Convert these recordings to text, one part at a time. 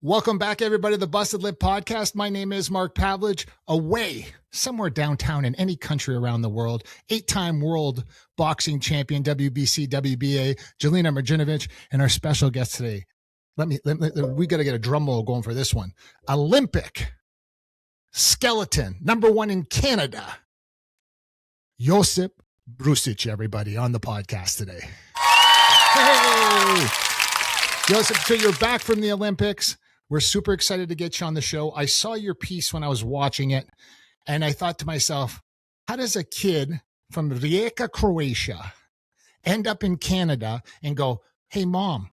Welcome back, everybody, to the Busted Lip Podcast. My name is Mark Pavlich, away somewhere downtown in any country around the world. 8-time world boxing champion, WBC, WBA, Jelena Marjanovic, and our special guest today. We got to get a drum roll going for this one. Olympic skeleton, #1 in Canada, Josip Brusic, everybody, on the podcast today. Hey! Josip, so you're back from the Olympics. We're super excited to get you on the show. I saw your piece when I was watching it, and I thought to myself, how does a kid from Rijeka, Croatia, end up in Canada and go, hey, Mom,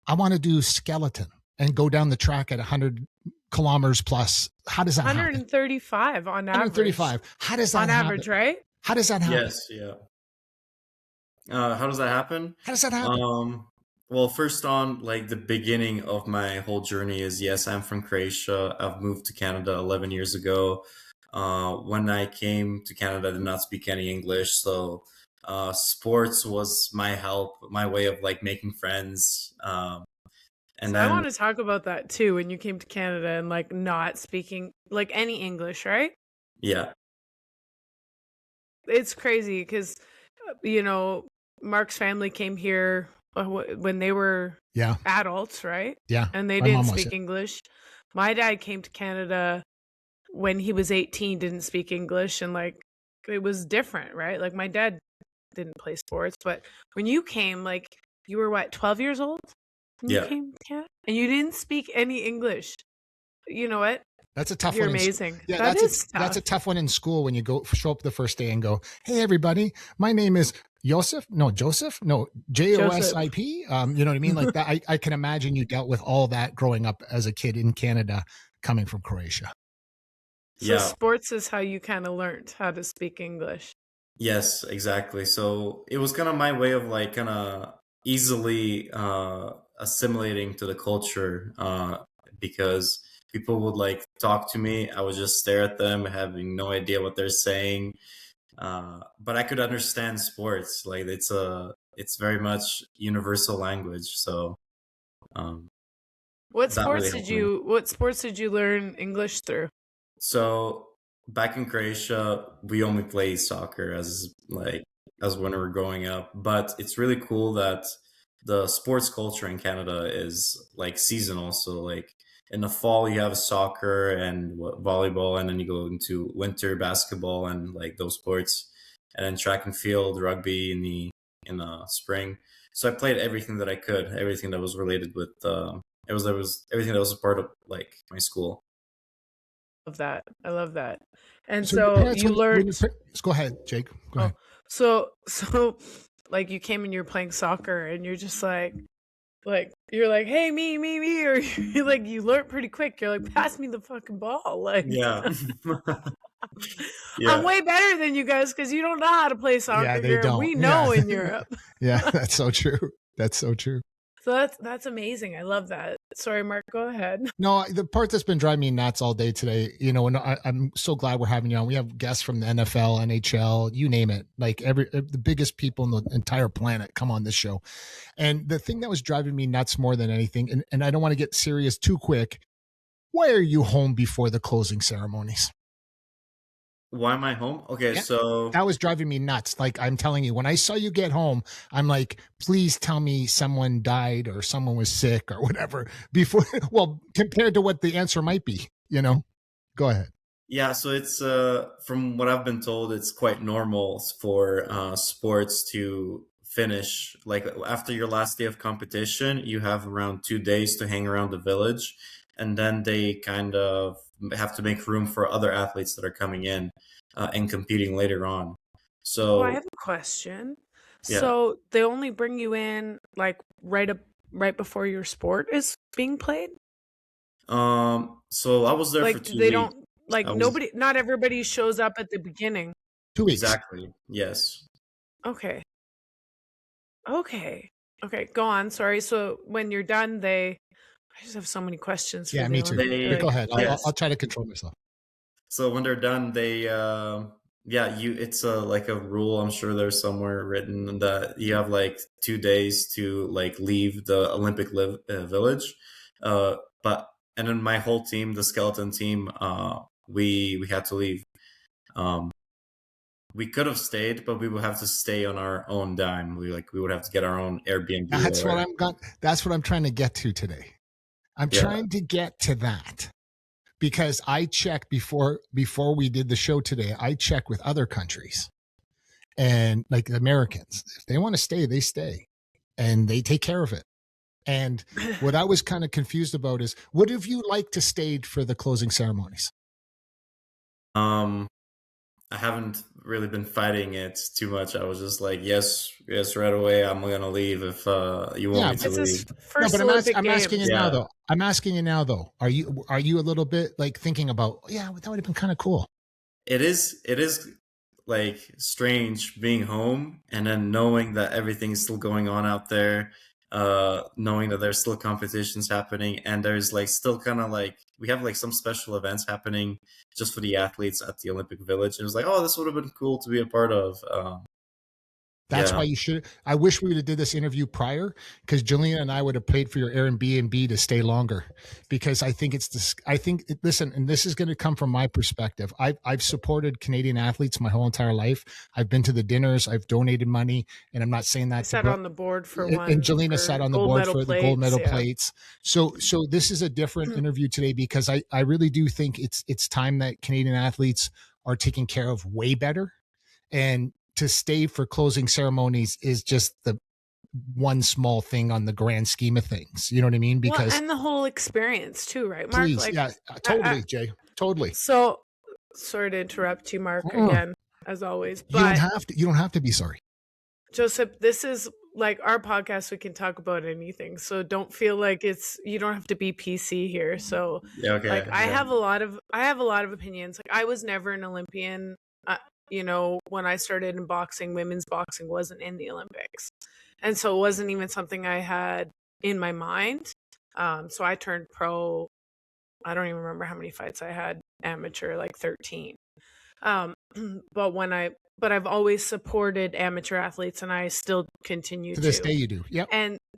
I want to do skeleton, and go down the track at 100 kilometers plus? How does that 135 happen? On average. 135. How does that on happen? average, right? How does that happen? Yes, yeah. How does that happen? How does that happen? Well, first on, like, the beginning of my whole journey is, yes, I'm from Croatia. I've moved to Canada 11 years ago. When I came to Canada, I did not speak any English, so sports was my help, my way of, like, making friends. And so then I want to talk about that too. When you came to Canada and like not speaking like any English, right? yeah, It's crazy because Mark's family came here when they were adults, right? Yeah. And they My didn't mom was speak English. My dad came to Canada when he was 18, didn't speak English, and like it was different, right? Like my dad didn't play sports, but when you came, like you were what, 12 years old when you Yeah. came to Canada? And you didn't speak any English. You know what? That's a tough You're one. amazing. Yeah, That's that's a tough one in school when you show up the first day and go, hey, everybody, my name is Josip, Josip, Josip. You know what I mean? Like that. I can imagine you dealt with all that growing up as a kid in Canada, coming from Croatia. So yeah. sports is how you kind of learned how to speak English. Yes, exactly. So it was kind of my way of, like, kind of easily assimilating to the culture, because people would, like, talk to me. I would just stare at them, having no idea what they're saying. But I could understand sports. Like, it's very much universal language. So What that sports really did helped me. what sports did you learn English through? So back in Croatia, we only played soccer as when we were growing up. But it's really cool that the sports culture in Canada is, like, seasonal. So, like, in the fall you have soccer and volleyball, and then you go into winter basketball and, like, those sports, and then track and field, rugby in the spring. So I played everything that I could, everything that was related with everything that was a part of, like, my school. I love that. And your so parents, you learned. Go ahead, Jake. Go ahead. So like you came and you're playing soccer and you're just like you're like, hey, me, or you're like, you learn pretty quick. You're like, pass me the fucking ball. Like, Yeah. I'm way better than you guys because you don't know how to play soccer. Yeah, they here. don't. We know Yeah. in Europe. Yeah, that's so true. That's so true. So that's amazing. I love that. Sorry, Mark, go ahead. No, the part that's been driving me nuts all day today, and I'm so glad we're having you on. We have guests from the NFL, NHL, you name it, like the biggest people in the entire planet come on this show. And the thing that was driving me nuts more than anything, and I don't want to get serious too quick, why are you home before the closing ceremonies? Why am I home? Okay, Yeah. so That was driving me nuts. Like, I'm telling you, when I saw you get home, I'm like, please tell me someone died or someone was sick or whatever before, well, compared to what the answer might be, Go ahead. yeah, so it's from what I've been told, it's quite normal for sports to finish, like, after your last day of competition. You have around 2 days to hang around the village, and then they kind of have to make room for other athletes that are coming in and competing later on. So I have a question. Yeah. So they only bring you in like right before your sport is being played? so I was there for Like 2 they weeks. don't like I was- not everybody shows up at the beginning. 2 weeks. Exactly. Yes. Okay. Go on. Sorry. So when you're done, I just have so many questions. Yeah, for me the too. Olympic- Go ahead. Yes. I'll try to control myself. So when they're done, they it's like a rule. I'm sure there's somewhere written that you have like 2 days to like leave the Olympic village. But then my whole team, the skeleton team, we had to leave. We could have stayed, but we would have to stay on our own dime. We would have to get our own Airbnb. That's what I'm trying to get to today. I'm trying to get to that, because I checked before we did the show today. I checked with other countries, and like the Americans, if they want to stay, they stay, and they take care of it. And what I was kind of confused about is, would have you liked to stay for the closing ceremonies? I haven't really been fighting it too much. I was just like, yes, right away. I'm gonna leave if you want me to leave. First no, but I'm asking you now though. I'm asking you now though. Are you a little bit like thinking about, that would have been kind of cool? It is like strange being home and then knowing that everything's still going on out there. Knowing that there's still competitions happening, and there's like still kind of like we have like some special events happening just for the athletes at the Olympic Village. And it was like, oh, this would have been cool to be a part of. That's why you should. I wish we would have did this interview prior, because Jelena and I would have paid for your Airbnb to stay longer, because I think listen, and this is going to come from my perspective. I've supported Canadian athletes my whole entire life. I've been to the dinners. I've donated money, and I'm not saying that. I sat on the board for one. And Jelena sat on the board for the gold medal plates. So this is a different interview today, because I really do think it's time that Canadian athletes are taken care of way better, and to stay for closing ceremonies is just the one small thing on the grand scheme of things. You know what I mean? Because and the whole experience too, right, Mark? Please, totally, Jay, totally. So, sorry to interrupt you, Mark, again, as always. But you don't have to be sorry. Joseph, this is like our podcast. We can talk about anything, so don't feel like you don't have to be PC here. So, I have a lot of opinions. Like, I was never an Olympian. When I started in boxing, women's boxing wasn't in the Olympics. And so it wasn't even something I had in my mind. So I turned pro. I don't even remember how many fights I had amateur, like 13. But I've always supported amateur athletes, and I still continue to. To this day you do. Yep.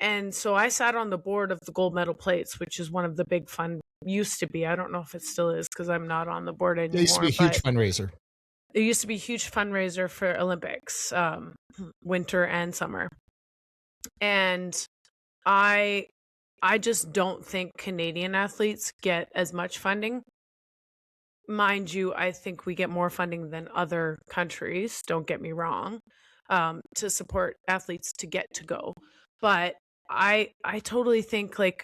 And so I sat on the board of the gold medal plates, which is one of the big used to be. I don't know if it still is, because I'm not on the board anymore. It used to be a huge fundraiser. It used to be a huge fundraiser for Olympics, winter and summer. And I just don't think Canadian athletes get as much funding. Mind you, I think we get more funding than other countries, don't get me wrong, to support athletes to get to go. But I totally think, like,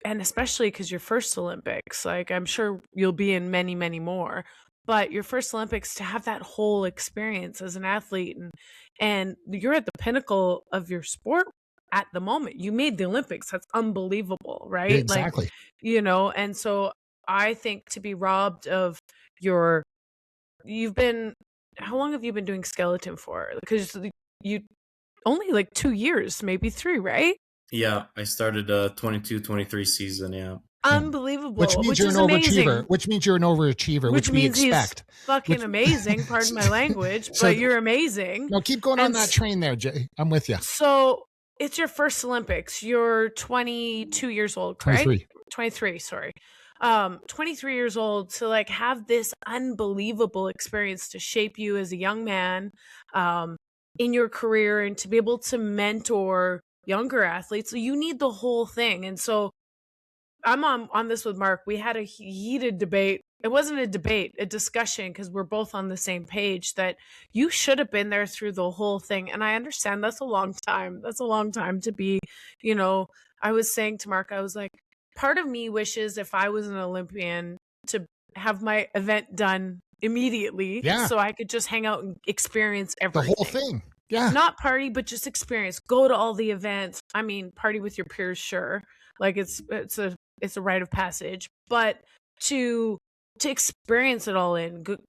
and especially because your first Olympics, like, I'm sure you'll be in many, many more. But your first Olympics, to have that whole experience as an athlete, and you're at the pinnacle of your sport at the moment. You made the Olympics. That's unbelievable, right? Exactly. Like, and so I think to be robbed of how long have you been doing skeleton for? Because you only like 2 years, maybe 3, right? Yeah, I started 22-23 season, yeah. Unbelievable. Which means you're an overachiever. Which means you're an overachiever, which we expect. Fucking amazing, pardon my language, but you're amazing. No, keep going on that train there, Jay. I'm with you. So it's your first Olympics. You're 22 years old, correct? 23, sorry. 23 years old, to like have this unbelievable experience to shape you as a young man in your career, and to be able to mentor younger athletes. So you need the whole thing. And so I'm on this with Mark. We had a heated debate. It wasn't a debate, a discussion, because we're both on the same page that you should have been there through the whole thing. And I understand that's a long time. That's a long time to be, I was saying to Mark, I was like, part of me wishes if I was an Olympian to have my event done immediately, so I could just hang out and experience everything. The whole thing. Yeah. Not party, but just experience. Go to all the events. I mean, party with your peers, sure. Like it's a rite of passage, but to experience it all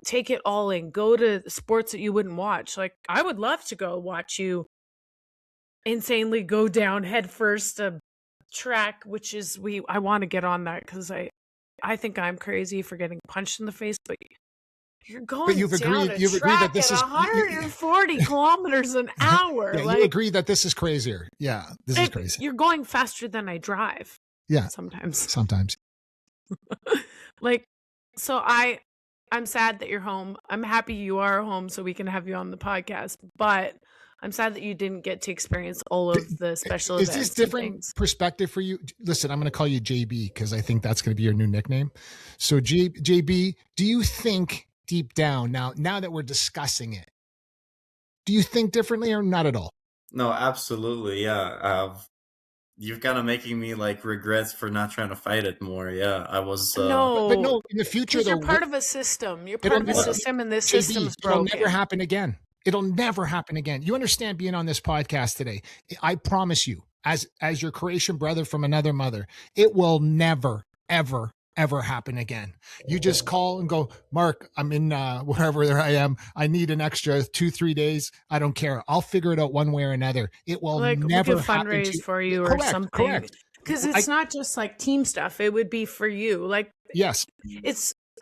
take it all in, go to sports that you wouldn't watch. Like, I would love to go watch you insanely go down head first a track, which is I want to get on that, because I think I'm crazy for getting punched in the face, but you're going but you've agreed that this is 140 kilometers an hour. Yeah, like, you agree that this is crazier. Yeah, this is crazy. You're going faster than I drive. Yeah. Sometimes. Like, so I'm sad that you're home. I'm happy you are home so we can have you on the podcast, but I'm sad that you didn't get to experience all of the special Is this events and different things. perspective for you? Listen, I'm going to call you JB because I think that's going to be your new nickname. So JB, do you think deep down now that we're discussing it, do you think differently or not at all? No, absolutely. Yeah. You're kind of making me like regrets for not trying to fight it more. Yeah, I was. No, But no, in the future, because though, you're part of a system. You're part it'll of a never, system, and this JB, system's it'll broken. never happen again. It'll never happen again. You understand being on this podcast today. I promise you, as your Croatian brother from another mother, it will never, ever, ever happen again. You just call and go, Mark, I'm in wherever I am. I need an extra 2-3 days. I don't care. I'll figure it out one way or another. It will Like, never we could happen fundraise to for you or Correct, something. correct. Because it's not just like team stuff. It would be for you. Like, Yes.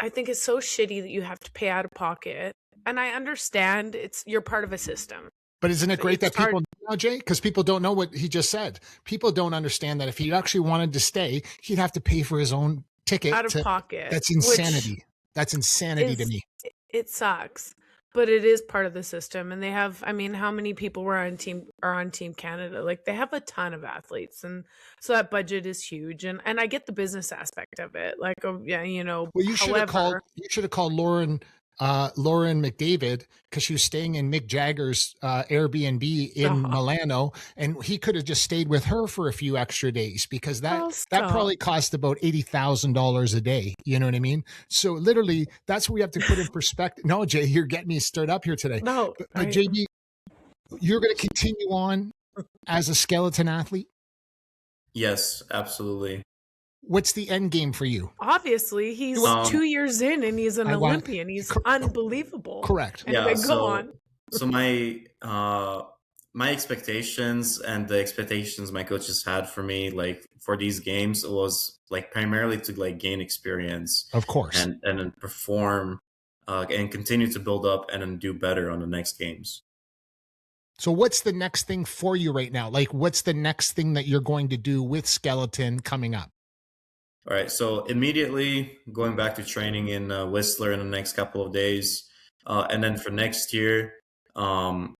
I think it's so shitty that you have to pay out of pocket. And I understand you're part of a system. But isn't it great that It's hard- people know, Jay? Because people don't know what he just said. People don't understand that if he actually wanted to stay, he'd have to pay for his own ticket out of pocket. That's insanity. That's insanity to me. It sucks, but it is part of the system. And they have, I mean, how many people are on Team Canada? Like, they have a ton of athletes, and so that budget is huge. And I get the business aspect of it. Like, yeah, you know. Well, you should have called Lauren McDavid because she was staying in Mick Jagger's Airbnb in Milano, and he could have just stayed with her for a few extra days because that probably cost about $80,000 a day. You know what I mean? So literally, that's what we have to put in perspective. No, Jay, you're getting me stirred up here today. No, but JB, you're going to continue on as a skeleton athlete? Yes, absolutely. What's the end game for you? Obviously, he's 2 years in and he's an Olympian. He's unbelievable. Correct. Anyway, go on. So my expectations and the expectations my coaches had for me, like for these games, was like primarily to like gain experience, of course, and then perform and continue to build up and then do better on the next games. So what's the next thing for you right now? Like, what's the next thing that you're going to do with skeleton coming up? All right, so immediately going back to training in Whistler in the next couple of days. And then for next year, I'm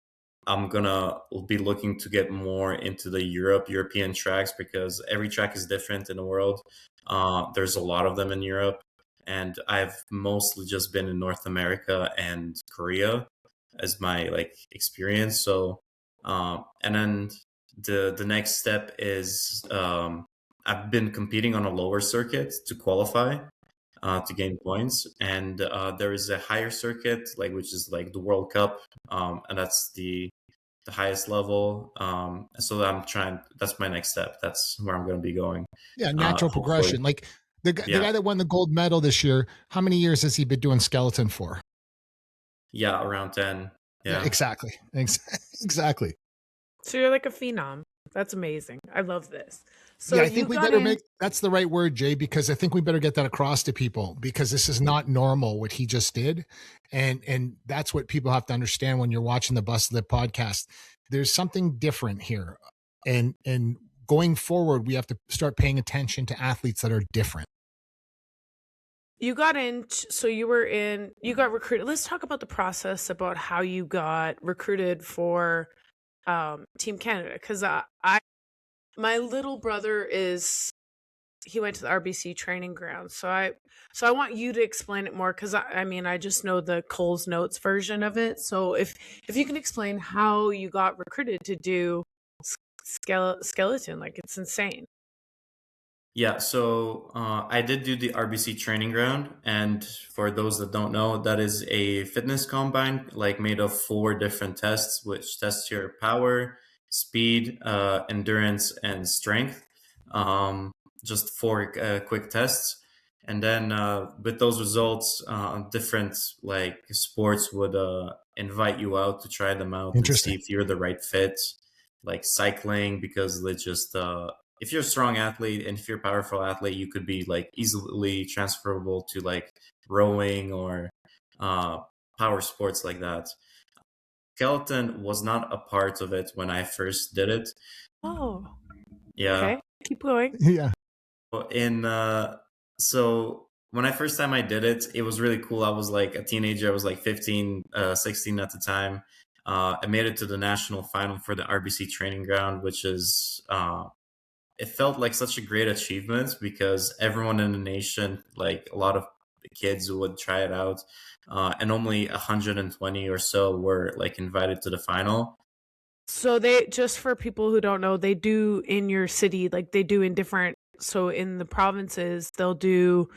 going to be looking to get more into the European tracks because every track is different in the world. There's a lot of them in Europe. And I've mostly just been in North America and Korea as my like experience. So, and then the next step is I've been competing on a lower circuit to qualify to gain points, and there is a higher circuit, like which is like the World Cup, and that's the highest level. So that's my next step. That's where I'm going to be going. Yeah, natural progression. Like the guy that won the gold medal this year, how many years has he been doing skeleton for? Yeah, around 10. Yeah, exactly. Exactly. So you're like a phenom. That's amazing. I love this. So I think we better that's the right word, Jay, because I think we better get that across to people because this is not normal what he just did. And that's what people have to understand when you're watching the Busted Lip podcast. There's something different here. And going forward, we have to start paying attention to athletes that are different. You got recruited. Let's talk about the process about how you got recruited for Team Canada. Because my little brother he went to the RBC training ground. So I want you to explain it more because I just know the Cole's Notes version of it. So if you can explain how you got recruited to do skeleton, like it's insane. Yeah, so I did do the RBC training ground, and for those that don't know, that is a fitness combine like made of 4 different tests, which test your power, speed, endurance, and strength. Just 4 quick tests, and then with those results, different like sports would invite you out to try them out and see if you're the right fit, like cycling, because they just if you're a strong athlete and if you're a powerful athlete, you could be like easily transferable to like rowing or power sports like that. Skeleton was not a part of it when I first did it. Oh, yeah. Okay, keep going. Yeah. In So when I first time I did it, it was really cool. I was like a teenager. I was like 15, 16 at the time. I made it to the national final for the RBC training ground, which is it felt like such a great achievement because everyone in the nation, like a lot of kids would try it out, and only 120 or so were like invited to the final. So they, just for people who don't know, they do in your city, like they do in different, so in the provinces, they'll do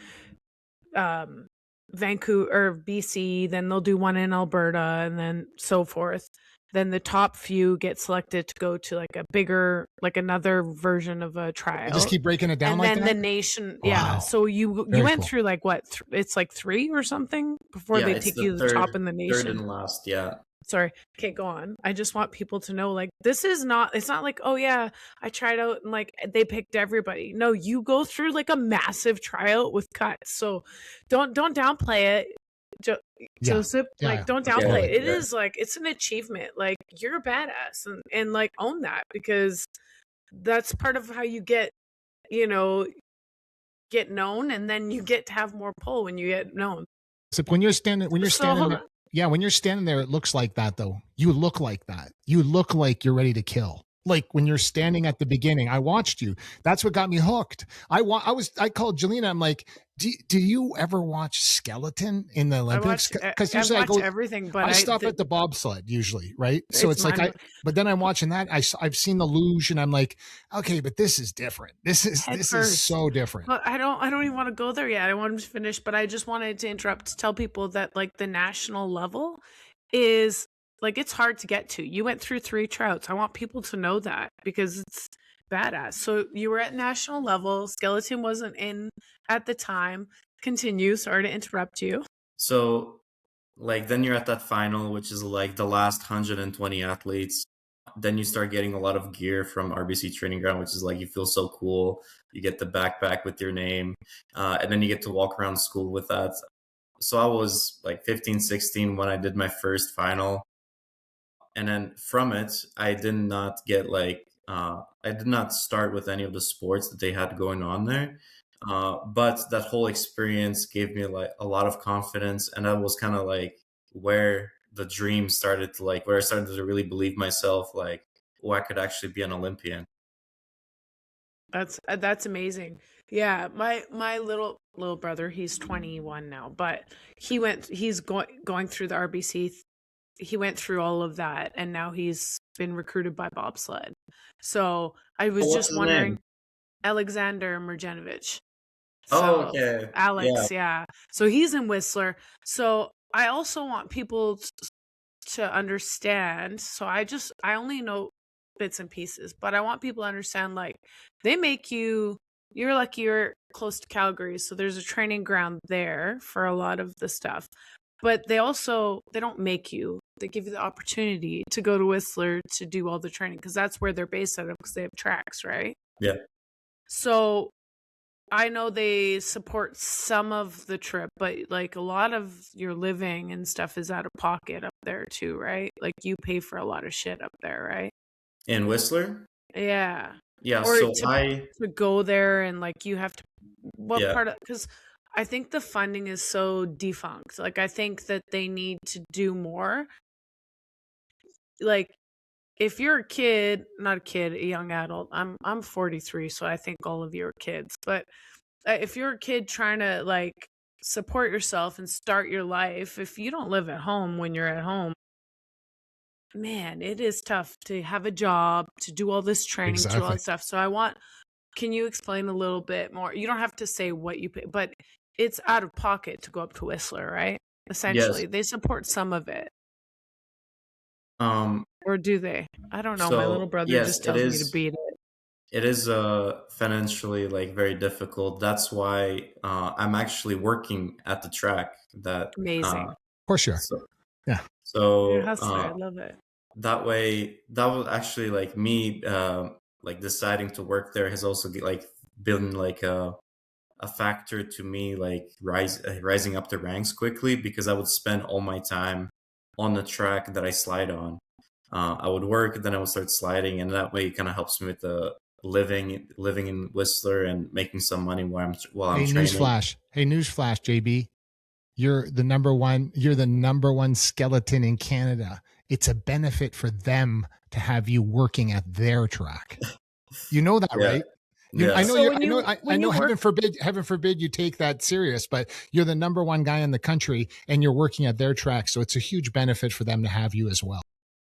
Vancouver or BC, then they'll do one in Alberta, and then so forth. Then the top few get selected to go to like a bigger, like another version of a They trial. just keep breaking it down And like then that. the nation, yeah. Wow. So you Very went cool. through like what? It's like 3 or something before Yeah, they it's take the you to the top in the third nation. and last. Yeah. Sorry, okay, go on. I just want people to know, like, this is not, it's not like, oh yeah, I tried out and like they picked everybody. No, you go through like a massive tryout with cuts. So don't downplay it. Yeah. Joseph, Yeah, like, yeah. don't Okay, downplay it. It yeah. is like, it's an achievement. Like, you're a badass, and like own that, because that's part of how you get, you know, get known, and then you get to have more pull when you get known. So when you're standing So there, yeah, when you're standing there, it looks like that though. You look like that. You look like you're ready to kill. Like when you're standing at the beginning, I watched you. That's what got me hooked. I called Jelena. I'm like, do you ever watch Skeleton in the Olympics? Because I usually watch everything, but I stop at the bobsled usually, right? So it's like but then I'm watching that. I've seen the luge, and I'm like, okay, but this is different. This is so different. But I don't even want to go there yet. I want to finish, but I just wanted to interrupt to tell people that like the national level is like, it's hard to get to. You went through 3 trouts. I want people to know that, because it's badass. So you were at national level. Skeleton wasn't in at the time. Continue. Sorry to interrupt you. So like then you're at that final, which is like the last 120 athletes. Then you start getting a lot of gear from RBC Training Ground, which is like, you feel so cool. You get the backpack with your name, and then you get to walk around school with that. So I was like 15, 16 when I did my first final. And then from it, I did not get like, I did not start with any of the sports that they had going on there. But that whole experience gave me like a lot of confidence. And that was kind of like where the dream started to like, where I started to really believe myself, like, oh, I could actually be an Olympian. That's amazing. Yeah, my little brother, he's 21 now, but he's going through the RBC. He went through all of that, and now he's been recruited by bobsled. So I was What's just his wondering, name? Alexander Mergenovich. Oh, So okay. Alex, yeah. So he's in Whistler. So I also want people to understand. So I only know bits and pieces, but I want people to understand, like, they make you're lucky you're close to Calgary, so there's a training ground there for a lot of the stuff. But they don't make you. They give you the opportunity to go to Whistler to do all the training, because that's where they're based out of, because they have tracks, right? Yeah. So I know they support some of the trip, but like a lot of your living and stuff is out of pocket up there too, right? Like you pay for a lot of shit up there, right? In Whistler? Yeah. Yeah. Or So to go there, and like you have to, what yeah. part of, because I think the funding is so defunct. Like I think that they need to do more. Like if you're a young adult, I'm 43, so I think all of you are kids. But if you're a kid trying to like support yourself and start your life, if you don't live at home when you're at home, man, it is tough to have a job, to do all this training, to do all Exactly. this stuff. So can you explain a little bit more? You don't have to say what you pay, but it's out of pocket to go up to Whistler, right? Essentially, Yes. they support some of it. Um, Or do they? I don't know. My little so brother yes, just tells me to beat it. it is financially like very difficult. That's why I'm actually working at the track that Amazing. Of course you are. so Yeah. You're a so hustler. I love it. that way, that was actually like me like deciding to work there has also like been like a factor to me, like rising up the ranks quickly, because I would spend all my time on the track that I slide on. I would work, then I would start sliding, and that way it kind of helps me with the living in Whistler and making some money while I'm Hey, training. newsflash. Hey, newsflash, JB. You're the number one skeleton in Canada. It's a benefit for them to have you working at their track. You know that, right? Yeah. I know So I know heaven forbid you take that serious, but you're the number one guy in the country and you're working at their track. So it's a huge benefit for them to have you as well.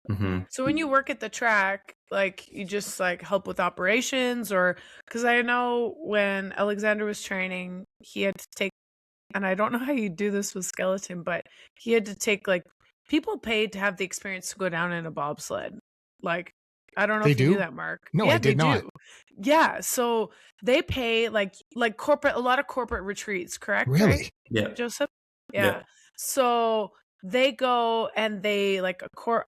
Mm-hmm. So when you work at the track, like you just like help with operations, or because I know when Alexander was training, he had to take, and I don't know how you do this with skeleton, but he had to take, like, people paid to have the experience to go down in a bobsled. Like, I don't know They if you do? do that, Mark. No, Yeah, I did they not. do. Yeah, so they pay like corporate, a lot of corporate retreats, correct? Really? Right? Yeah. Joseph? Yeah. Yeah. So they go and they like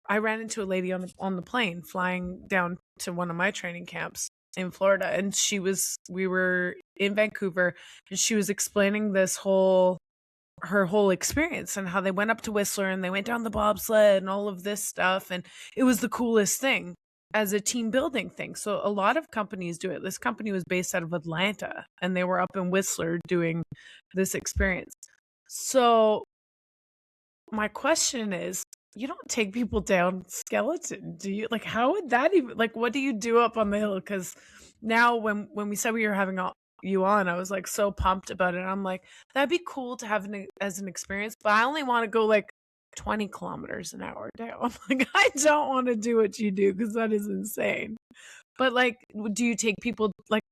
I ran into a lady on the plane flying down to one of my training camps in Florida, and we were in Vancouver, and she was explaining her whole experience and how they went up to Whistler and they went down the bobsled and all of this stuff, and it was the coolest thing as a team building thing. So a lot of companies do it. This company was based out of Atlanta, and they were up in Whistler doing this experience. So my question is, you don't take people down skeleton, do you? Like, how would that even, like, what do you do up on the hill? Because now when we said we were having you on, I was like so pumped about it. I'm like, that'd be cool to have as an experience, but I only want to go like 20 kilometers an hour down. Like, I don't want to do what you do because that is insane. But like, do you take people, like,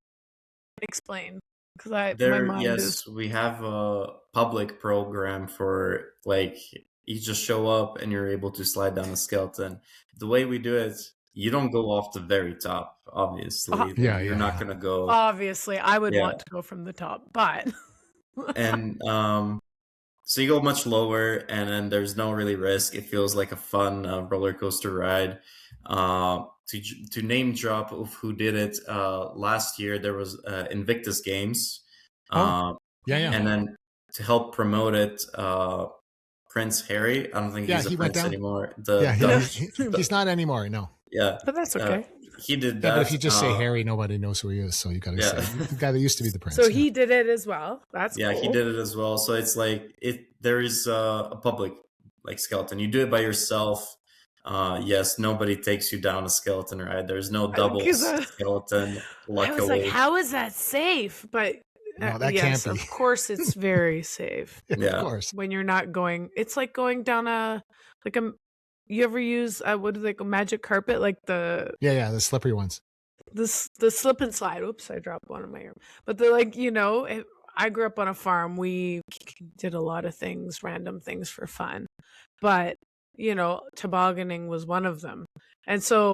explain? Because my mind is. We have a public program for, like, you just show up and you're able to slide down a skeleton. The way we do it, you don't go off the very top, obviously. You're not gonna go. Obviously, I would want to go from the top, but and so you go much lower, and then there's no really risk. It feels like a fun roller coaster ride. To name drop of who did it, last year there was Invictus Games. Yeah. And then to help promote it, Prince Harry, I don't think he's a prince anymore. He's not anymore, no. Yeah. But that's okay. He did that. But if you just say Harry, nobody knows who he is. So you got to say the guy that used to be the prince. So he did it as well. That's cool. He did it as well. So it's like there is a public, like, skeleton. You do it by yourself. Yes, nobody takes you down a skeleton ride. There's no double skeleton. Luckily. I was like, how is that safe? But no, that can't be. Of course, it's very safe. Of course. When you're not going, it's like going down you ever use what is it, a magic carpet, like the the slippery ones. The slip and slide. Oops, I dropped one in my ear. But they're like, I grew up on a farm. We did a lot of things, random things for fun. But, tobogganing was one of them. And so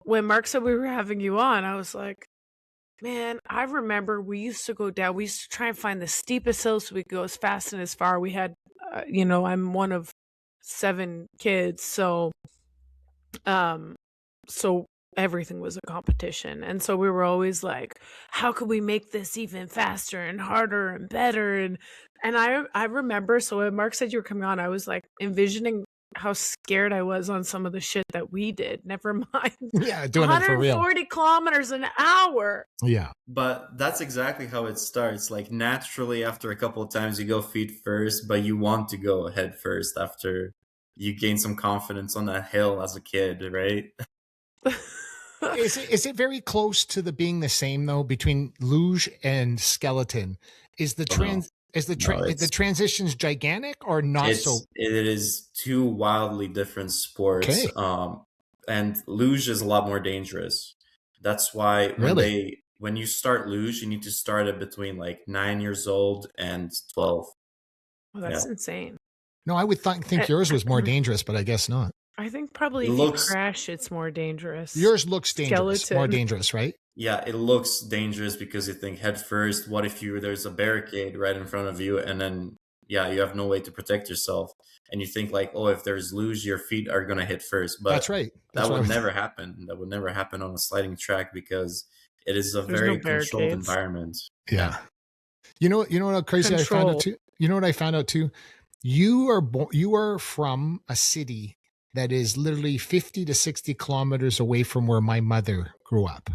when Mark said we were having you on, I was like, man, I remember we used to go down. We used to try and find the steepest hills so we could go as fast and as far. We had, I'm one of 7 kids. So everything was a competition. And so we were always like, how could we make this even faster and harder and better? And I remember, so when Mark said you were coming on, I was like envisioning how scared I was on some of the shit that we did. Never mind. Yeah, doing it for real. 140 kilometers an hour. Yeah. But that's exactly how it starts. Like, naturally, after a couple of times, you go feet first, but you want to go head first after you gain some confidence on that hill as a kid, right? Is it very close to being the same though between luge and skeleton? Is the the transitions gigantic or not so? It is 2 wildly different sports. Okay. And luge is a lot more dangerous. That's why when you start luge, you need to start it between like 9 years old and 12. Well, that's insane. No, I would think yours was more dangerous, but I guess not. I think probably if you crash, it's more dangerous. Yours looks dangerous, more dangerous, right? Yeah, it looks dangerous because you think head first. What if there's a barricade right in front of you, and then you have no way to protect yourself, and you think like, oh, if there's luge, your feet are gonna hit first. But that's right. That would never happen. That would never happen on a sliding track because it is a very controlled environment. Yeah. You know what crazy I found out too? You know what I found out too? You are from a city that is literally 50 to 60 kilometers away from where my mother grew up.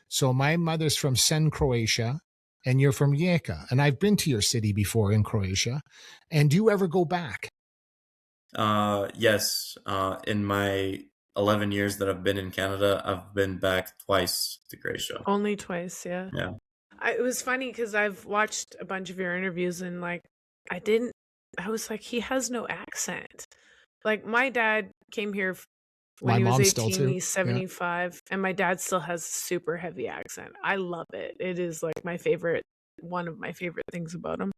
So my mother's from Sen, Croatia, and you're from Rijeka. And I've been to your city before in Croatia. And do you ever go back? Yes. In my 11 years that I've been in Canada, I've been back twice to Croatia. Only twice, yeah. Yeah. It was funny because I've watched a bunch of your interviews and like I was like, he has no accent. Like my dad came here when My he was mom still 18, too. he's 75, and my dad still has a super heavy accent. I love it. It is like one of my favorite things about him.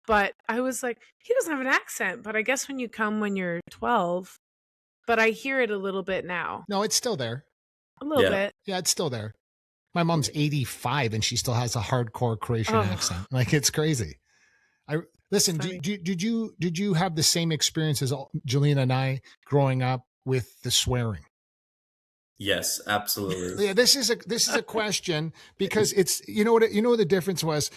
But I was like, he doesn't have an accent, but I guess when you come when you're 12, but I hear it a little bit now. No, it's still there. A little Yeah. bit. Yeah, it's still there. My mom's 85 and she still has a hardcore Croatian Oh. accent. Like, it's crazy. Listen, Funny. did you have the same experience as Jelena and I growing up with the swearing? Yes, absolutely. Yeah, this is a question because it's you know what the difference was.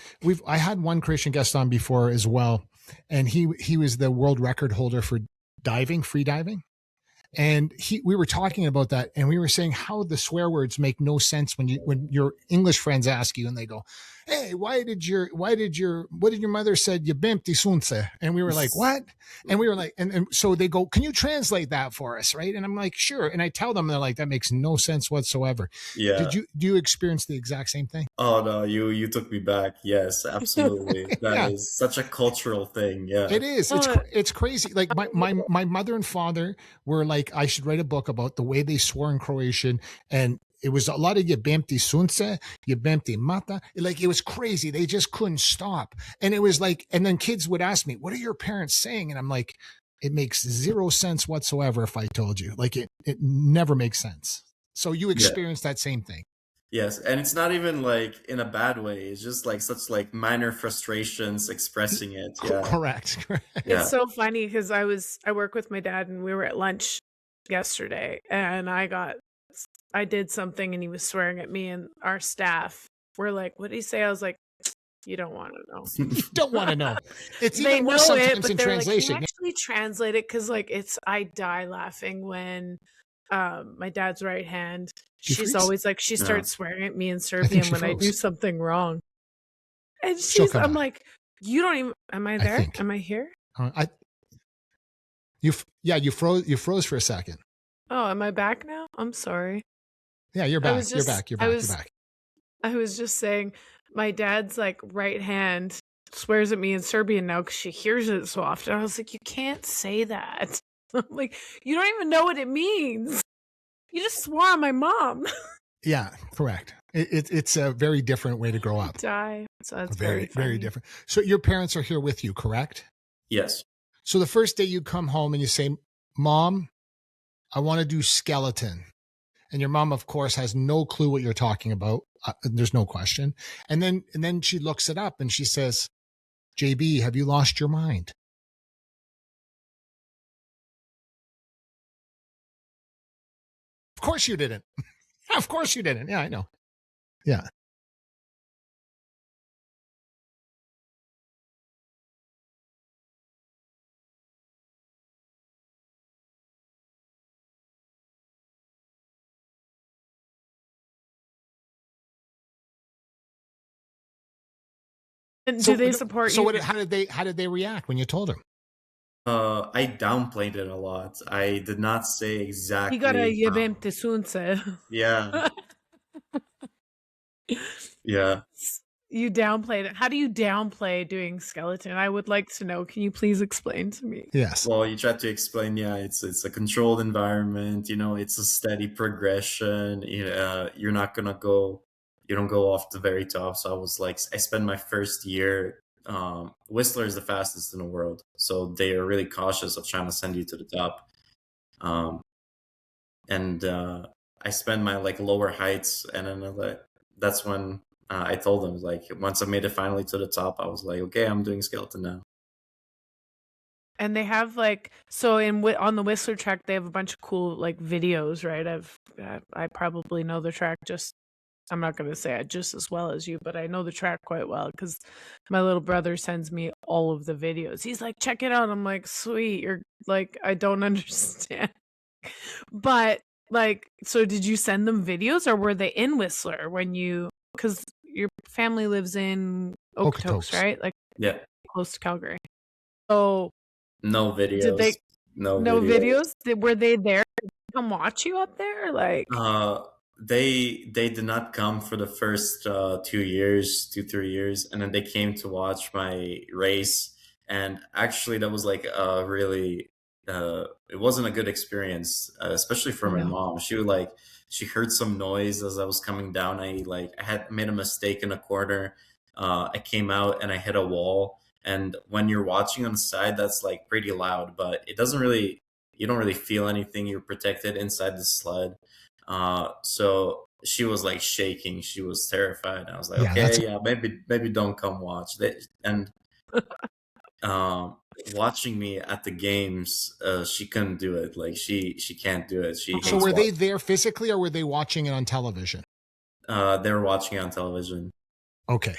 I had one Croatian guest on before as well, and he was the world record holder for free diving. And we were talking about that, and we were saying how the swear words make no sense when your English friends ask you and they go, "Hey, what did your mother said you bimpti sunce?" And we were like, "What?" And we were like, and so they go, "Can you translate that for us?" Right? And I'm like, "Sure." And I tell them, they're like, "That makes no sense whatsoever." Yeah. Do you experience the exact same thing? Oh no, you took me back. Yes, absolutely. That is such a cultural thing. Yeah. It is. It's crazy. Like my mother and father were like, I should write a book about the way they swore in Croatian, and it was a lot of jebemti sunce, jebemti mata. Like, it was crazy. They just couldn't stop. And it was like, and then kids would ask me, "What are your parents saying?" And I'm like, it makes zero sense whatsoever if I told you. Like, it never makes sense. So you experienced that same thing. Yes, and it's not even like in a bad way. It's just like such like minor frustrations expressing it. Yeah. Correct. Yeah. It's so funny because I work with my dad and we were at lunch yesterday and I did something and he was swearing at me and our staff were like, "What did he say?" I was like, "You don't want to know." You don't want to know. It's They even worse know it, sometimes but in they're like, "Can you translation. actually translate it?" Because like I die laughing when my dad's right hand. She She's freeze? always like she Yeah. starts swearing at me in think Serbian she when I do froze. something wrong. And She'll come I'm back. like, "You don't even am I there? think. Am I here? You froze for a second. Oh, am I back now? I'm sorry." Yeah, you're I back. was You're just- back. You're I back. was- You're back. I was just saying my dad's like right hand swears at me in Serbian now because she hears it so often. I was like, "You can't say that." I'm like, "You don't even know what it means. You just swore on my mom." Yeah, correct. It's a very different way to grow up. Die. So that's Very, funny. very different. So your parents are here with you, correct? Yes. So the first day you come home and you say, "Mom, I want to do skeleton." And your mom, of course, has no clue what you're talking about. There's no question. And then she looks it up and she says, "JB, have you lost your mind?" Of course you didn't. Of course you didn't. Yeah, I know. Yeah. And do they support so you? how did they react when you told them? I downplayed it a lot. I did not say exactly. You gotta jebem te sunce. Yeah. Yeah. You downplayed it. How do you downplay doing skeleton? I would like to know. Can you please explain to me? Yes. Well, you try to explain, yeah, it's a controlled environment, it's a steady progression. You're not gonna you don't go off the very top. So I was like, I spent my first year, Whistler is the fastest in the world. So they are really cautious of trying to send you to the top. And I spent my like lower heights, and then that's when I told them, like, once I made it finally to the top, I was like, okay, I'm doing skeleton now. And they have like on the Whistler track, they have a bunch of cool like videos, right? I probably know the track I'm not going to say it just as well as you, but I know the track quite well because my little brother sends me all of the videos. He's like, "Check it out." I'm like, "Sweet." You're like, I don't understand. But Like, so did you send them videos, or were they in Whistler when you, because your family lives in Okotoks, Okotoks. right? Like Yeah. close to Calgary. So No videos. did they, No no videos. videos? Were they there to come watch you up there? Like, They did not come for the first 3 years, and then they came to watch my race. And actually, that was like a really it wasn't a good experience, especially for my No. mom. She heard some noise as I was coming down. I had made a mistake in a corner. I came out and I hit a wall. And when you're watching on the side, that's like pretty loud, but it doesn't really, you don't really feel anything. You're protected inside the sled. So she was like shaking. She was terrified. I was like, Yeah, okay, yeah, maybe don't come watch. And watching me at the games, she couldn't do it. Like she can't do it. She So hates were they there physically, or were they watching it on television? they were watching it on television. Okay.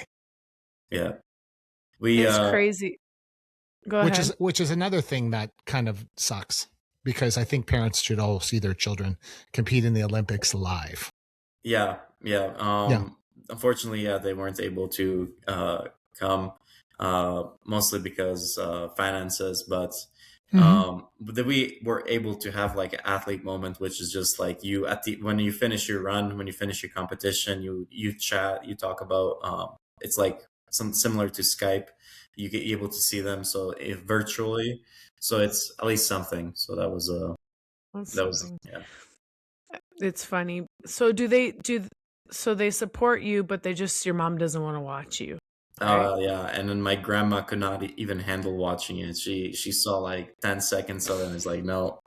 Yeah. it's crazy. Go ahead. Which is another thing that kind of sucks, because I think parents should all see their children compete in the Olympics live. Yeah. Unfortunately, they weren't able to come, mostly because finances. But we were able to have like an athlete moment, which is just like you when you finish your run, when you finish your competition, you chat, you talk about. It's like some similar to Skype. You get able to see them virtually, so it's at least something. So that was yeah. It's funny. So so they support you, but your mom doesn't want to watch you. Right? Yeah, and then my grandma could not even handle watching it. She saw like 10 seconds of it and was like, no,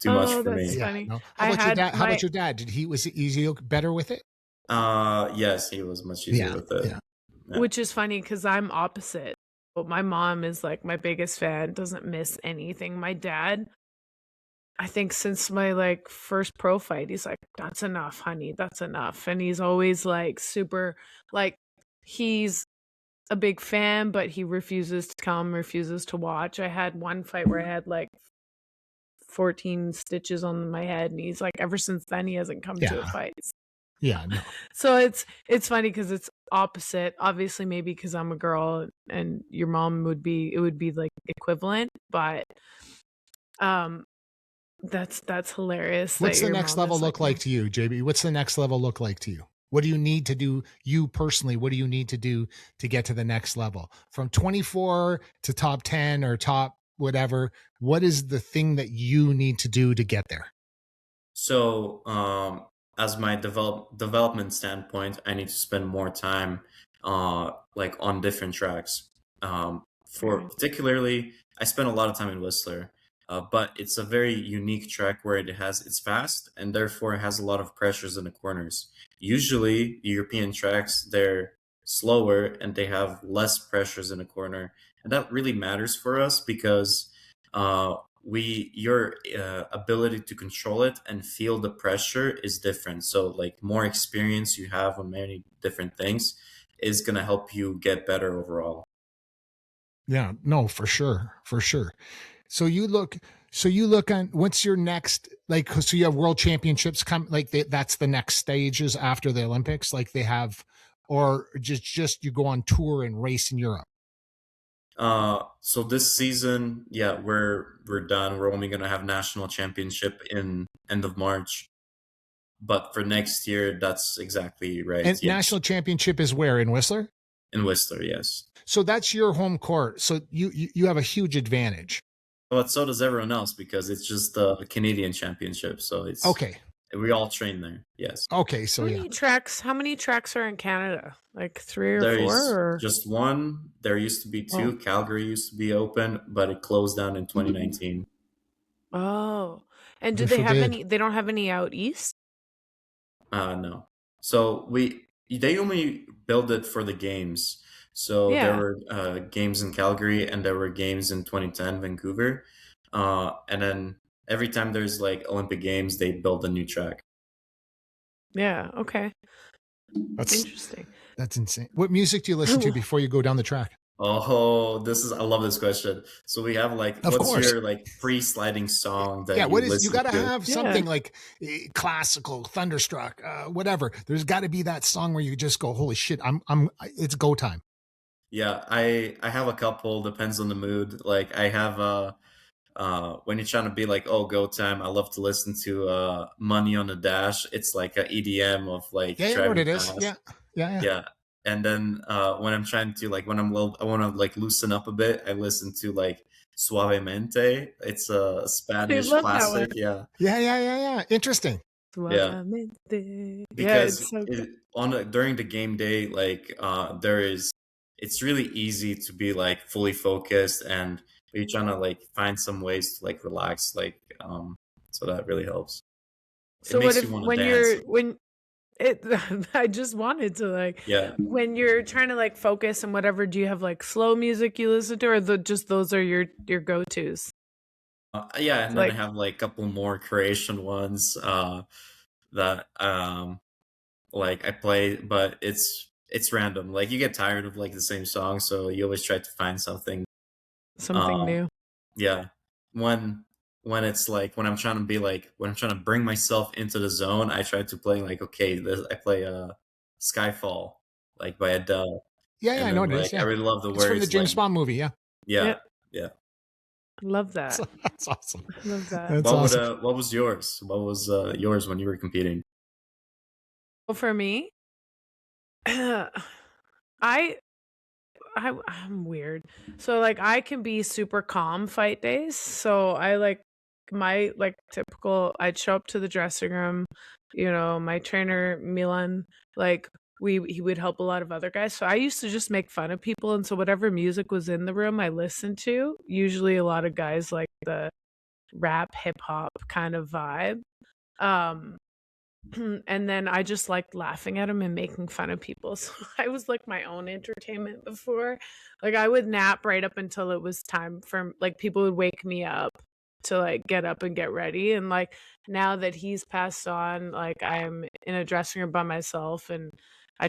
too much for me. That's funny. No. How about your dad? Was it easy, better with it? Yes, he was much easier with it. Yeah. Which is funny because I'm opposite. But my mom is like my biggest fan, doesn't miss anything. My dad, I think since my like first pro fight, he's like, that's enough, honey, that's enough. And he's always like super, like he's a big fan, but he refuses to come, refuses to watch. I had one fight where I had like 14 stitches on my head, and he's like, ever since then he hasn't come to a fight. Yeah, no. So it's funny because it's opposite. Obviously, maybe because I'm a girl and your mom would be like equivalent, but that's hilarious. What's the next level look like to you, JB? What's the next level look like to you? What do you need to do, you personally? What do you need to do to get to the next level? From 24 to top 10 or top whatever, what is the thing that you need to do to get there? So, as my development standpoint, I need to spend more time like on different tracks. Particularly, I spent a lot of time in Whistler, but it's a very unique track where it's fast and therefore it has a lot of pressures in the corners. Usually, European tracks, they're slower and they have less pressures in the corner, and that really matters for us because your ability to control it and feel the pressure is different. So like more experience you have on many different things is going to help you get better overall. Yeah, no, for sure. So you look on what's your next, like, so you have world championships come, like that's the next stages after the Olympics, like they have, or just you go on tour and race in Europe. So this season, we're done. We're only going to have national championship in end of March. But for next year, that's exactly right. And national championship is where, in Whistler? In Whistler, yes. So that's your home court. So you have a huge advantage. But so does everyone else because it's just the Canadian championship. So it's okay. We all train there. Yes. Okay. So how many tracks are in Canada? Like 3 or There's 4? Or? Just one. There used to be 2. Oh. Calgary used to be open, but it closed down in 2019. Oh. And do they have any? They don't have any out east? No. So they only build it for the games. So there were games in Calgary and there were games in 2010 Vancouver, and then every time there's like Olympic Games, they build a new track. Yeah. Okay. That's interesting. That's insane. What music do you listen to before you go down the track? Oh, I love this question. So we have like, Of what's course. your like pre-sliding song Yeah, that what you is you got listen to to? have Yeah. something like classical, thunderstruck, whatever. There's got to be that song where you just go, holy shit, it's go time. Yeah, I have a couple, depends on the mood. Like I have when you're trying to be like, oh, go time, I love to listen to Money on the Dash. It's like a EDM of like Yeah, I know what driving it is. fast. Yeah, yeah. Yeah. And then when I'm trying to like when I'm low, I want to like loosen up a bit, I listen to like Suavemente. It's a I Spanish love that one. classic. Yeah. Yeah. Interesting. Yeah. Suavemente. Yeah, Because it's so good. during the game day, like it's really easy to be like fully focused, and you're trying to like find some ways to like relax, like so that really helps. It So what makes you if want to when dance. I just wanted to like Yeah. when you're trying to like focus and whatever, do you have like slow music you listen to, or just those are your go-tos? Yeah, and then I Like have like a couple more creation ones that like I play, but it's random. Like you get tired of like the same song, so you always try to find something. something Uh, new. yeah, when it's like when I'm trying to be like when I'm trying to bring myself into the zone, I try to play like okay, I play Skyfall like by Adele, Yeah, and I know then it is. like I Yeah, really love the it's from the words like James Bond movie. Yeah, yeah, Yeah. yeah. I love that. that's awesome. I love that. That's awesome. What was yours? What was yours when you were competing? Well, for me, I I'm weird. So like I can be super calm fight days. So I like my like typical I'd show up to the dressing room, my trainer Milan, like he would help a lot of other guys. So I used to just make fun of people, and so whatever music was in the room I listened to. Usually a lot of guys like the rap hip hop kind of vibe. Um and then I just liked laughing at him and making fun of people. So I was like my own entertainment before. Like I would nap right up until it was time for like people would wake me up to like get up and get ready. And like now that he's passed on, like I'm in a dressing room by myself, and I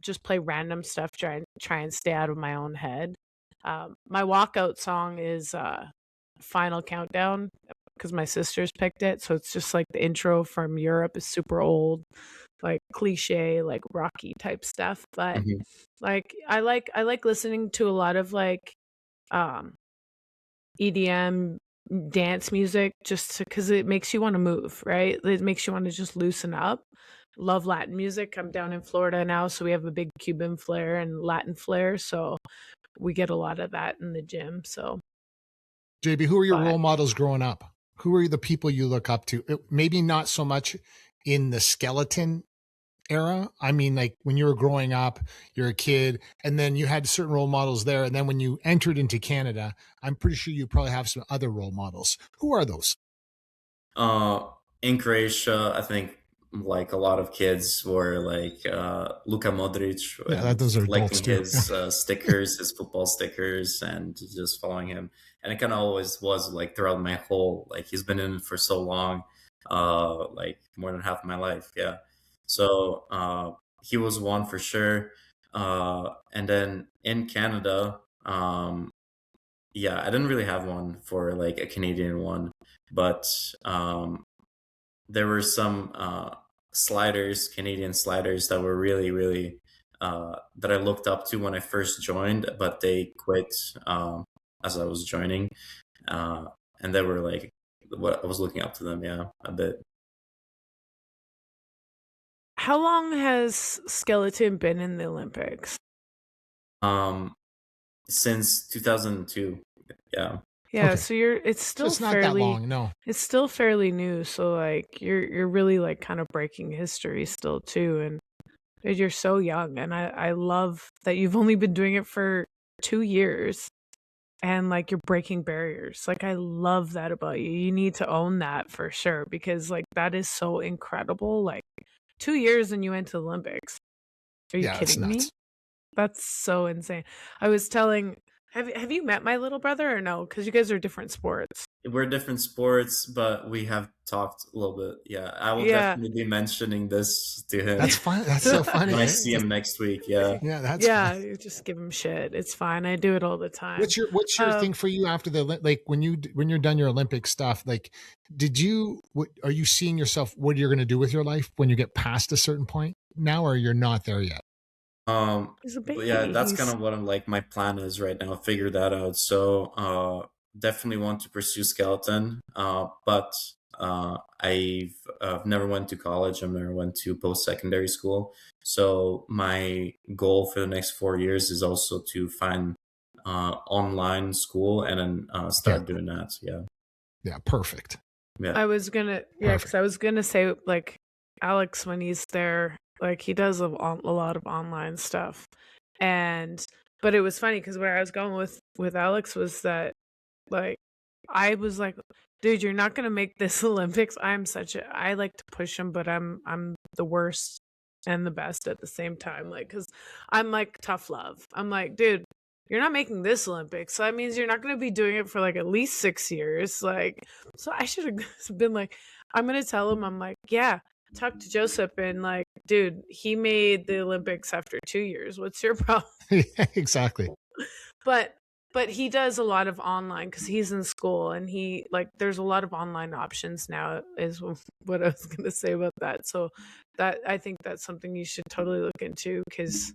just play random stuff, try and stay out of my own head. My walkout song is Final Countdown because my sisters picked it. So it's just like the intro from Europe is super old, like cliche, like Rocky type stuff. But Mhm. like I like listening to a lot of like um EDM dance music just because it makes you want to move, right? It makes you want to just loosen up. Love Latin music. I'm down in Florida now, so we have a big Cuban flair and Latin flair. So we get a lot of that in the gym. So JB, who are your but role models growing up? Who are the people you look up to? Maybe not so much in the skeleton era. I mean, like when you were growing up, you're a kid, and then you had certain role models there. And then when you entered into Canada, I'm pretty sure you probably have some other role models. Who are those? In Croatia, I think like a lot of kids were like Luka Modric Yeah, and those are adults collecting too. his stickers, his football stickers, and just following him. And it kind of always was like throughout my whole like he's been in it for so long, like more than half of my life. Yeah, so he was one for sure. And then in Canada, yeah, I didn't really have one for like a Canadian one, but there were some sliders, Canadian sliders, that were really, really that I looked up to when I first joined, but they quit as I was joining, uh, and they were like what I was looking up to them, yeah, a bit. how long has skeleton been in the Olympics? Um, since 2002, yeah. Yeah, Okay. so it's So still it's not that long. No. it's still fairly new. So like you're really like kind of breaking history still too, and dude, you're so young, and I love that you've only been doing it for 2 years, and like you're breaking barriers. Like I love that about you. You need to own that for sure because like that is so incredible. Like 2 years and you went to the Olympics. Are you Yeah, it's kidding me? nuts. That's so insane. I was telling Have you met my little brother or no? Because you guys are different sports. We're different sports, but we have talked a little bit. Yeah, I will Yeah. definitely be mentioning this to him. That's fun. That's so funny. When I see him next week. Yeah. Yeah, that's Yeah, fun. you just give him shit. It's fine. I do it all the time. What's your thing for you after the, like, when you're done your Olympic stuff? Like, are you seeing yourself what you're going to do with your life when you get past a certain point now, or you're not there yet? He's a baby. Yeah, that's kind of what I'm like. My plan is right now. Figure that out. So definitely want to pursue skeleton. But I've never went to college. I've never went to post-secondary school. So my goal for the next 4 years is also to find online school and then start doing that. Yeah. Yeah. Perfect. Yeah. I was gonna, because I was gonna say, like, Alex, when he's there, like, he does a lot of online stuff, but it was funny because where I was going with Alex was that, like, I was like, dude, you're not gonna make this Olympics. I like to push him, but I'm the worst and the best at the same time, like, because I'm like tough love. I'm like, dude, you're not making this Olympics, so that means you're not going to be doing it for like at least 6 years. Like, so I should have been like, I'm going to tell him, I'm like, yeah, talk to Josip, and like, dude, he made the Olympics after 2 years. What's your problem? Yeah, exactly. But he does a lot of online because he's in school, and he, like, there's a lot of online options now is what I was going to say about that. So that, I think that's something you should totally look into, because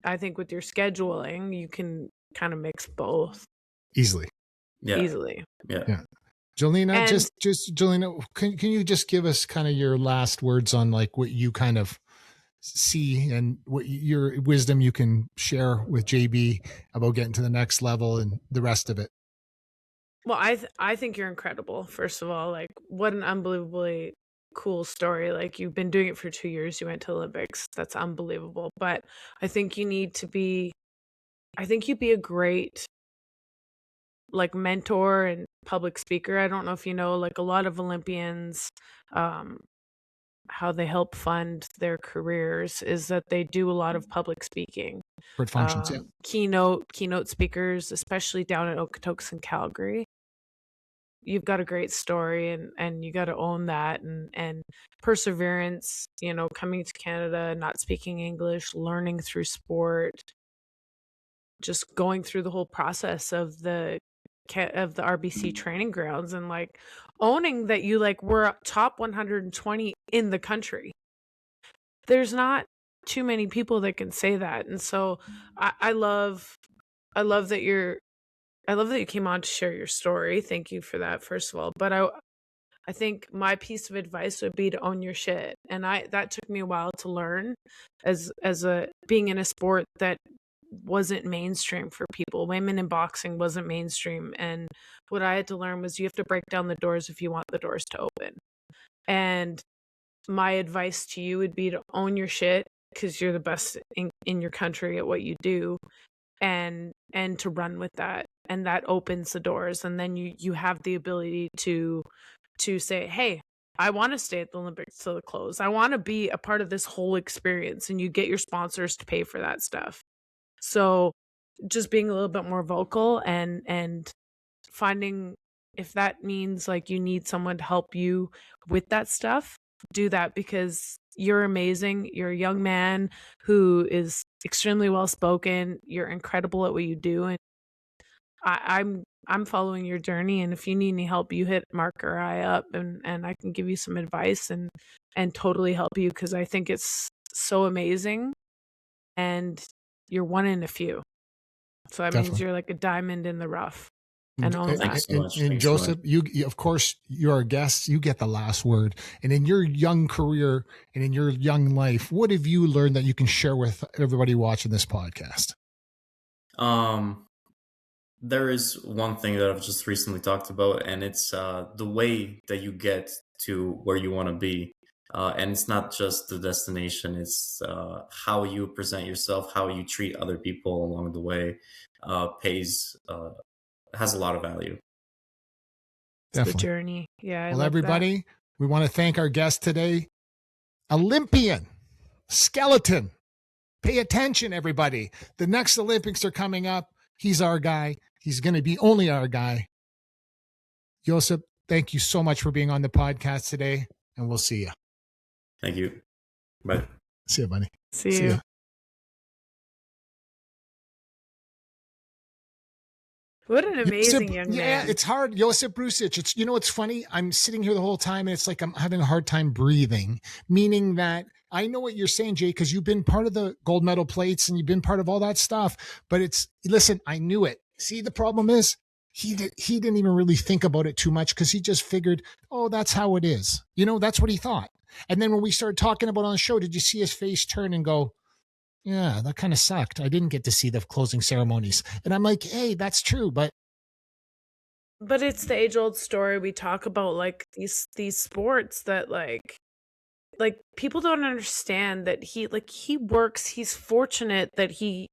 I think with your scheduling, you can kind of mix both easily. Yeah. Easily. Yeah. Jolena, And- just Jolena, can you just give us kind of your last words on, like, what you kind of see and what your wisdom you can share with JB about getting to the next level and the rest of it? Well, I think you're incredible. First of all, like, what an unbelievably cool story. Like, you've been doing it for 2 years. You went to Olympics. That's unbelievable. But I think you'd be a great, like, mentor and public speaker. I don't know if you know, like, a lot of Olympians, how they help fund their careers is that they do a lot of public speaking. For functions, Keynote speakers, especially down at Okotoks and Calgary. You've got a great story, and you got to own that, and perseverance, coming to Canada, not speaking English, learning through sport, just going through the whole process of the RBC training grounds, and, like, owning that you, like, were top 120 in the country. There's not too many people that can say that. And so I love that you came on to share your story. Thank you for that, first of all. But I think my piece of advice would be to own your shit. And that took me a while to learn as being in a sport that wasn't mainstream for people. Women in boxing wasn't mainstream. And what I had to learn was you have to break down the doors if you want the doors to open. And my advice to you would be to own your shit, because you're the best in your country at what you do, and to run with that. And that opens the doors. And then you have the ability to say, hey, I want to stay at the Olympics till the close. I want to be a part of this whole experience. And you get your sponsors to pay for that stuff. So just being a little bit more vocal and finding, if that means, like, you need someone to help you with that stuff, do that, because you're amazing. You're a young man who is extremely well spoken. You're incredible at what you do, and I'm following your journey. And if you need any help, you hit Mark or I up, and I can give you some advice and totally help you, because I think it's so amazing, and you're one in a few. So that means you're like a diamond in the rough. And own Thank you that. so much. And Thanks so Josip, you, of course, you're our guest. You get the last word. And in your young career and in your young life, what have you learned that you can share with everybody watching this podcast? There is one thing that I've just recently talked about, and it's the way that you get to where you want to be. And it's not just the destination, it's how you present yourself, how you treat other people along the way, has a lot of value. It's the journey. Yeah. Well, everybody, we want to thank our guest today, Olympian, skeleton. Pay attention, everybody. The next Olympics are coming up. He's our guy. He's going to be only our guy. Yseph, thank you so much for being on the podcast today, and we'll see you. Thank you. Bye. See you, buddy. See you. What an amazing young man. Yeah, it's hard. Josip Brusic. It's, it's funny. I'm sitting here the whole time and it's like I'm having a hard time breathing, meaning that I know what you're saying, Jay, because you've been part of the gold medal plates and you've been part of all that stuff. But listen, I knew it. See, the problem is he didn't even really think about it too much because he just figured, oh, that's how it is. That's what he thought. And then when we started talking about it on the show, did you see his face turn and go, yeah, that kind of sucked. I didn't get to see the closing ceremonies. And I'm like, hey, that's true. But it's the age-old story we talk about, like these sports that like people don't understand that he works. He's fortunate that he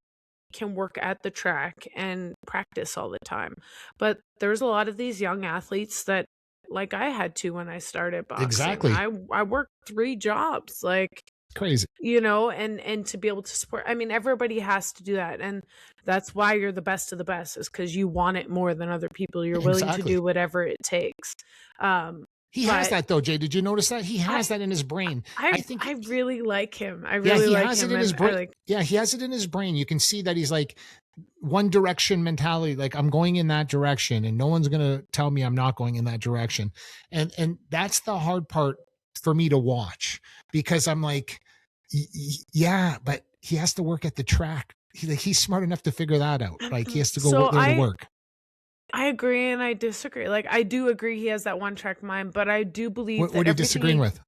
can work at the track and practice all the time. But there's a lot of these young athletes that, like I had to when I started boxing. Exactly. I worked 3 jobs, like crazy, and to be able to support, I mean, everybody has to do that. And that's why you're the best of the best, is because you want it more than other people. You're willing to do whatever it takes. He has that though, Jay. Did you notice that? He has that in his brain. I think I really like him. I really like him. He has it in his brain. Yeah, he has it in his brain. You can see that he's like one direction mentality. Like, I'm going in that direction and no one's going to tell me I'm not going in that direction. And that's the hard part for me to watch, because I'm like, yeah, but he has to work at the track. He's smart enough to figure that out. Like, he has to go there to work. I agree and I disagree. Like, I do agree he has that one track mind, but I do believe what are you disagreeing with?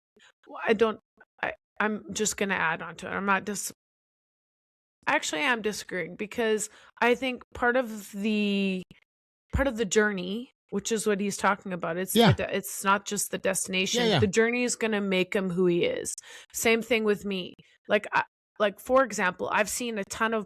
I'm just going to add on to it. I'm not actually, I'm disagreeing, because I think part of the journey, which is what he's talking about, it's not just the destination. Yeah. The journey is going to make him who he is. Same thing with me. Like for example, I've seen a ton of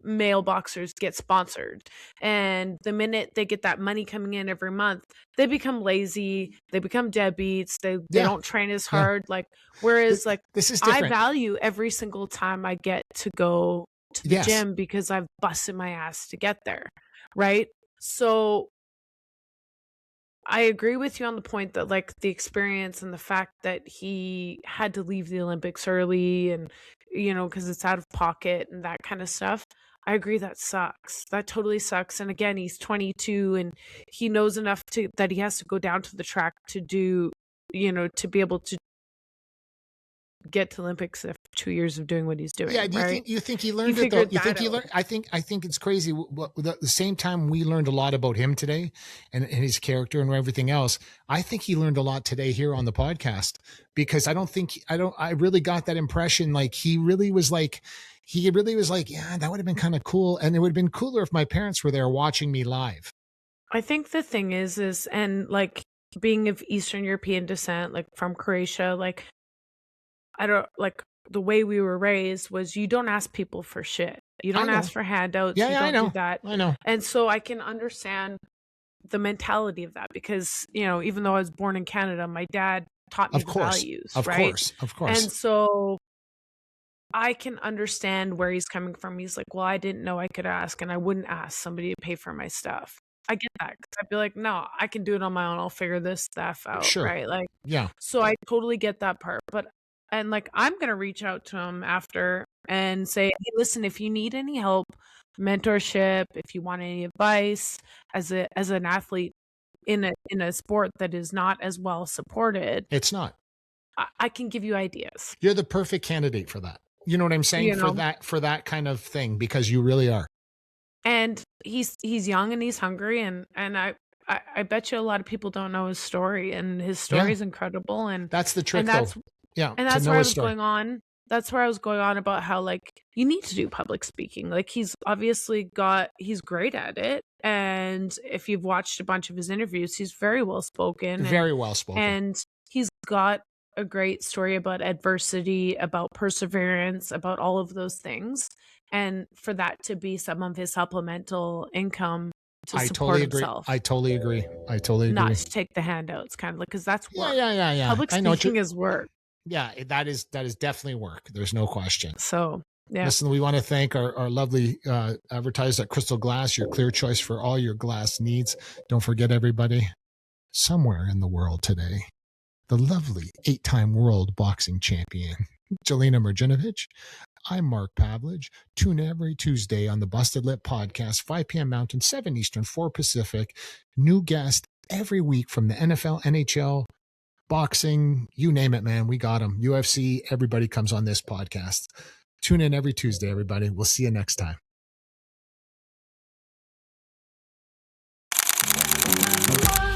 male boxers get sponsored, and the minute they get that money coming in every month, they become lazy, they become deadbeats, they don't train as hard. Like, whereas this is different. I value every single time I get to go to the gym, because I've busted my ass to get there, right? So I agree with you on the point that, like, the experience and the fact that he had to leave the Olympics early, and because it's out of pocket and that kind of stuff. I agree, that sucks. That totally sucks. And again, he's 22 and he knows enough that he has to go down to the track to do, to be able to get to Olympics after 2 years of doing what he's doing. Yeah, you think he learned it though? You think he learned? I think it's crazy. At the same time, we learned a lot about him today and his character and everything else. I think he learned a lot today here on the podcast, because I really got that impression. Like, he really was like, yeah, that would have been kind of cool. And it would have been cooler if my parents were there watching me live. I think the thing is, and like, being of Eastern European descent, like from Croatia, like, I don't, like, the way we were raised was, you don't ask people for shit. You don't ask for handouts. Yeah, you don't do that. I know. And so I can understand the mentality of that, because, even though I was born in Canada, my dad taught me the values, right? Of course. And so I can understand where he's coming from. He's like, well, I didn't know I could ask, and I wouldn't ask somebody to pay for my stuff. I get that, because I'd be like, no, I can do it on my own. I'll figure this stuff out. Sure. Right? Like, yeah. So I totally get that part. And like, I'm going to reach out to him after and say, hey, listen, if you need any help, mentorship, if you want any advice as an athlete in a sport that is not as well supported. It's not. I can give you ideas. You're the perfect candidate for that. You know what I'm saying? For that kind of thing, because you really are. And he's young and he's hungry, and I bet you a lot of people don't know his story, and his story is incredible. And that's the trick, though. Yeah. And that's where I was going on. That's where I was going on about how, like, you need to do public speaking. Like, he's obviously he's great at it. And if you've watched a bunch of his interviews, he's very well spoken. Very well spoken. And he's got a great story about adversity, about perseverance, about all of those things. And for that to be some of his supplemental income to support himself. I totally agree. Not to take the handouts, kind of like, because that's work. Yeah. Public speaking is work. Yeah, that is definitely work. There's no question. So Yeah. Listen, we want to thank our lovely advertisers at Crystal Glass, your clear choice for all your glass needs. Don't forget, everybody, somewhere in the world today, the lovely 8-time world boxing champion, Jelena Marjinovic. I'm Mark Pavlich. Tune every Tuesday on the Busted Lip podcast, 5 p.m. Mountain, 7 Eastern, 4 Pacific. New guest every week from the NFL, NHL, boxing, you name it, man. We got them. UFC, everybody comes on this podcast. Tune in every Tuesday, everybody. We'll see you next time. One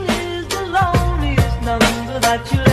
is the loneliest number that you'll